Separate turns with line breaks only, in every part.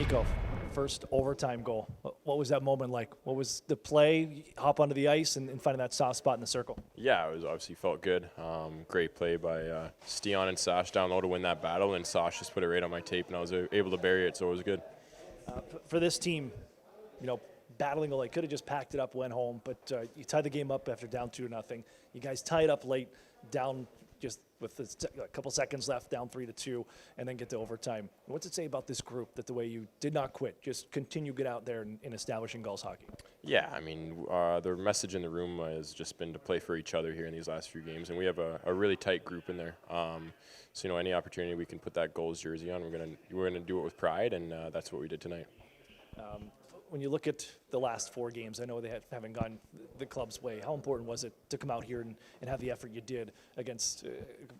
Nico, first overtime goal. What was that moment like? What was the play? Hop onto the ice and finding that soft spot in the circle.
Yeah, it was obviously felt good. Great play by Stian and Sash down low to win that battle, and Sash just put it right on my tape, and I was able to bury it, so it was good.
For this team, battling a late, could have just packed it up, went home, but you tied the game up after down 2-0. You guys tied up late, down just with a couple seconds left, down 3-2, and then get to overtime. What's it say about this group that the way you did not quit, just continue to get out there and establishing Gulls hockey?
Yeah, I mean, the message in the room has just been to play for each other here in these last few games, and we have a really tight group in there. So any opportunity we can put that Gulls jersey on, we're gonna do it with pride, and that's what we did tonight.
When you look at the last 4 games, I know they haven't gone the club's way. How important was it to come out here and have the effort you did against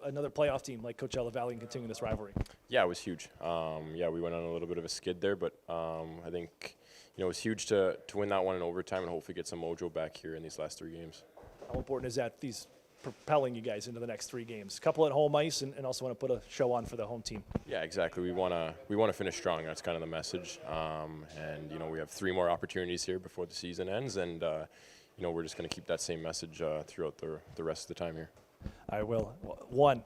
another playoff team like Coachella Valley and continue this rivalry?
Yeah, it was huge. We went on a little bit of a skid there, but I think it was huge to win that one in overtime and hopefully get some mojo back here in these last 3 games.
How important is that, these propelling you guys into the next 3 games? A couple at home ice and also want to put a show on for the home team.
Yeah, exactly. We want to finish strong. That's kind of the message. And we have 3 more opportunities here before the season ends, and we're just going to keep that same message throughout the rest of the time here.
I will. One,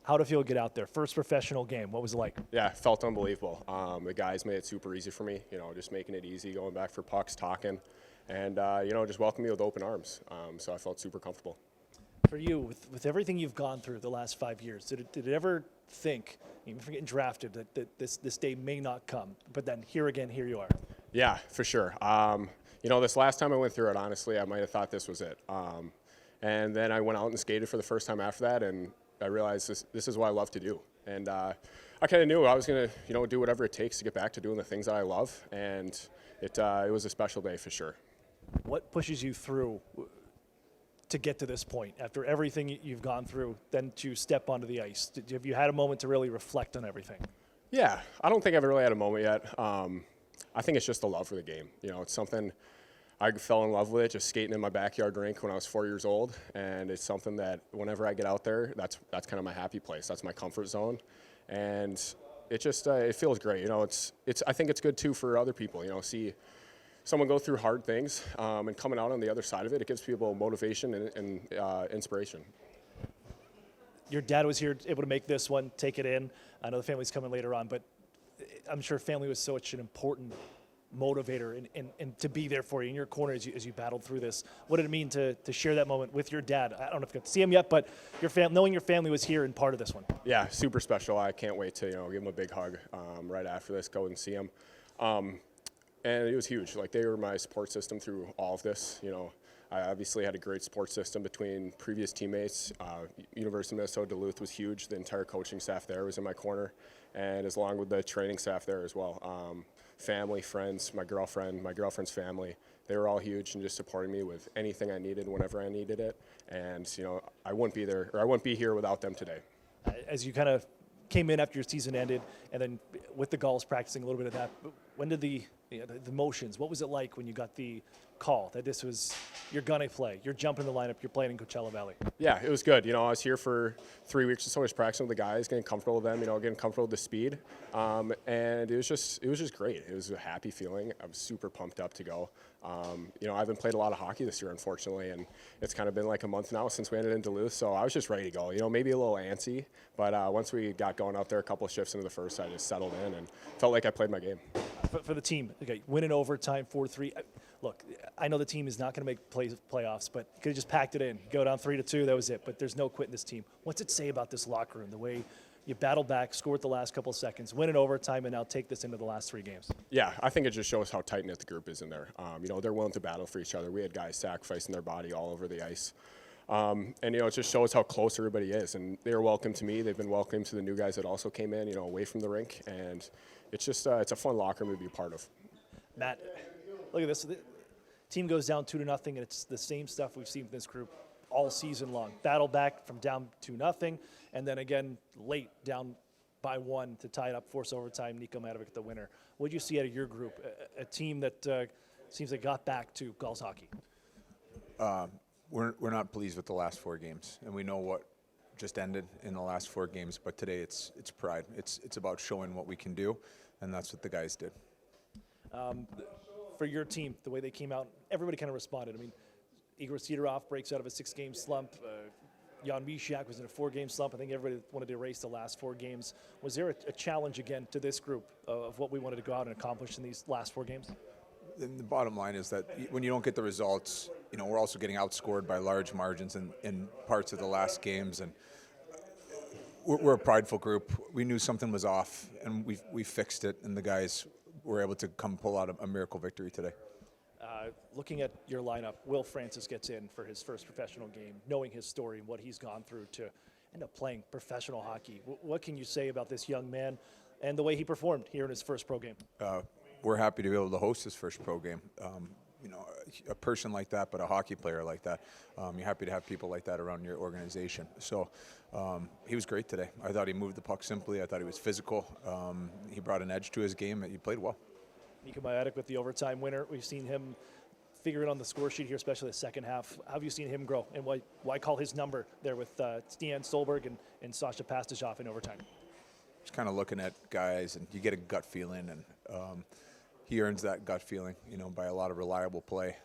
how to feel get out there? First professional game. What was it like?
Yeah, it felt unbelievable. The guys made it super easy for me. Just making it easy, going back for pucks, talking, and just welcomed me with open arms. So I felt super comfortable.
For you, with everything you've gone through the last 5 years, did it ever think, even for getting drafted, that this day may not come? But then here you are.
Yeah, for sure. This last time I went through it, honestly, I might have thought this was it. And then I went out and skated for the first time after that, and I realized this is what I love to do. And I kind of knew I was going to, do whatever it takes to get back to doing the things that I love. And it was a special day for sure.
What pushes you through to get to this point after everything you've gone through, then to step onto the ice? Have you had a moment to really reflect on everything?
Yeah, I don't think I've really had a moment yet. I think it's just the love for the game. It's something I fell in love with, just skating in my backyard rink when I was 4 years old, and it's something that whenever I get out there, that's kind of my happy place. That's my comfort zone, and it just it feels great. I think it's good too for other people. See someone go through hard things and coming out on the other side of it, it gives people motivation and inspiration.
Your dad was here able to make this one, take it in. I know the family's coming later on, but I'm sure family was such an important motivator and to be there for you in your corner as you battled through this. What did it mean to share that moment with your dad? I don't know if you got to see him yet, but knowing your family was here and part of this one. Yeah,
super special. I can't wait to give him a big hug right after this, go and see him. And it was huge. They were my support system through all of this. I obviously had a great support system between previous teammates. University of Minnesota Duluth was huge. The entire coaching staff there was in my corner, and along with the training staff there as well. Family, friends, my girlfriend's family, they were all huge and just supporting me with anything I needed whenever I needed it. And I wouldn't be here without them today.
As you kind of came in after your season ended, and then with the Gulls practicing a little bit of that, when did the motions, what was it like when you got the call that this was, you're gonna play, you're jumping in the lineup, you're playing in Coachella Valley?
Yeah, it was good. I was here for 3 weeks or so, just practicing with the guys, getting comfortable with them, getting comfortable with the speed. And it was just great. It was a happy feeling. I was super pumped up to go. I haven't played a lot of hockey this year, unfortunately, and it's kind of been like a month now since we ended in Duluth, so I was just ready to go. Maybe a little antsy, but once we got going out there, a couple of shifts into the first, I just settled in and felt like I played my game.
For the team, okay, winning overtime 4-3. Look, I know the team is not going to make playoffs, but you could have just packed it in. Go down 3-2, that was it. But there's no quitting this team. What's it say about this locker room, the way you battled back, scored the last couple of seconds, win in overtime, and now take this into the last 3 games?
Yeah, I think it just shows how tight-knit the group is in there. They're willing to battle for each other. We had guys sacrificing their body all over the ice. It just shows how close everybody is. And they were welcome to me. They've been welcome to the new guys that also came in, away from the rink. And it's just it's a fun locker room to be a part of.
Matt, look at this. The team goes down 2-0, and it's the same stuff we've seen from this group all season long. Battle back from down 2-0, and then again late down by 1 to tie it up, force overtime. Nico Myatovic the winner. What did you see out of your group? A team that seems like got back to Gulls hockey.
We're not pleased with the last 4 games, and we know what just ended in the last 4 games. But today it's pride. It's about showing what we can do, and that's what the guys did.
For your team, the way they came out, everybody kind of responded. I mean, Igor Sidorov breaks out of a 6-game slump. Jan Myšiak was in a 4-game slump. I think everybody wanted to erase the last 4 games. Was there a challenge again to this group of what we wanted to go out and accomplish in these last 4 games?
And the bottom line is that when you don't get the results, we're also getting outscored by large margins in parts of the last games, and we're a prideful group. We knew something was off, and we fixed it, and the guys were able to come pull out a miracle victory today.
Looking at your lineup, Will Francis gets in for his first professional game, knowing his story and what he's gone through to end up playing professional hockey. What can you say about this young man and the way he performed here in his first pro game?
We're happy to be able to host his first pro game. A person like that, but a hockey player like that, you're happy to have people like that around your organization. So he was great today. I thought he moved the puck simply. I thought he was physical. He brought an edge to his game, and he played well.
Nico Myatovic with the overtime winner. We've seen him figure it on the score sheet here, especially the second half. How have you seen him grow, and why call his number there with Stian Stolberg and Sasha Pastujov in overtime?
Just kind of looking at guys, and you get a gut feeling, and he earns that gut feeling, by a lot of reliable play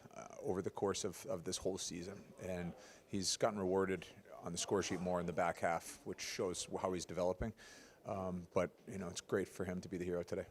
over the course of this whole season. And he's gotten rewarded on the score sheet more in the back half, which shows how he's developing. But it's great for him to be the hero today.